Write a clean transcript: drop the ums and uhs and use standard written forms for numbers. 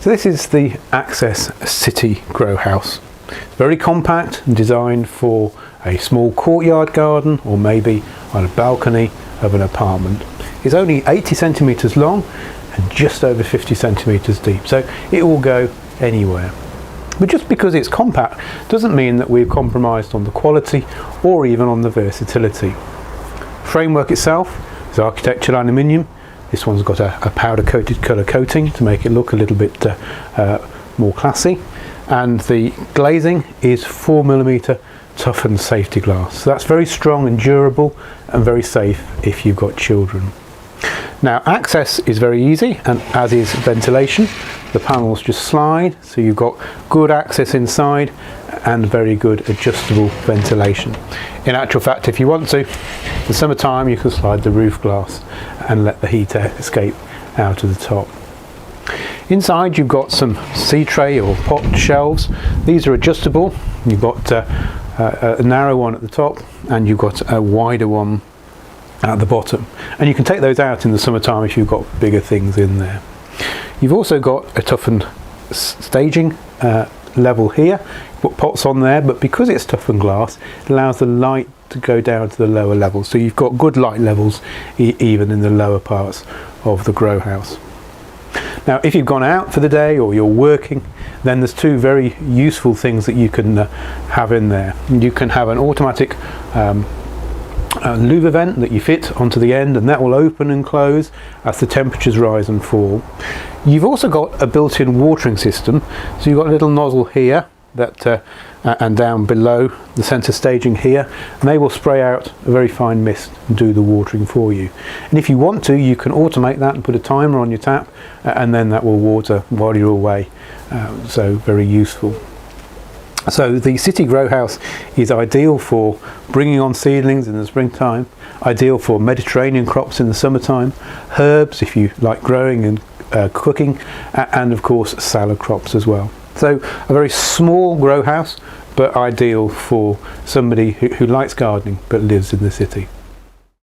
So this is the Access City Grow House. It's very compact and designed for a small courtyard garden or maybe on a balcony of an apartment. It's only 80 centimetres long and just over 50 centimetres deep, so it will go anywhere. But just because it's compact doesn't mean that we've compromised on the quality or even on the versatility. Framework itself is architectural aluminium. This one's got a powder coated colour coating to make it look a little bit more classy, and the glazing is 4mm toughened safety glass. So that's very strong and durable and very safe if you've got children. Now access is very easy, and as is ventilation. The panels just slide, so you've got good access inside and very good adjustable ventilation. In actual fact, if you want to, in the summertime you can slide the roof glass and let the heat escape out of the top. Inside you've got some seed tray or pot shelves. These are adjustable. You've got a narrow one at the top and you've got a wider one at the bottom, and you can take those out in the summertime if you've got bigger things in there. You've also got a toughened staging level here. You put pots on there, but because it's toughened glass, it allows the light to go down to the lower levels. So you've got good light levels even in the lower parts of the grow house. Now, if you've gone out for the day or you're working, then there's two very useful things that you can have in there. You can have an automatic louver vent that you fit onto the end, and that will open and close as the temperatures rise and fall. You've also got a built-in watering system, so you've got a little nozzle here that and down below the centre staging here, and they will spray out a very fine mist and do the watering for you. And if you want to, you can automate that and put a timer on your tap, and then that will water while you're away, so very useful. So the City Grow House is ideal for bringing on seedlings in the springtime, ideal for Mediterranean crops in the summertime, herbs if you like growing and cooking, and of course salad crops as well. So a very small grow house, but ideal for somebody who likes gardening but lives in the city.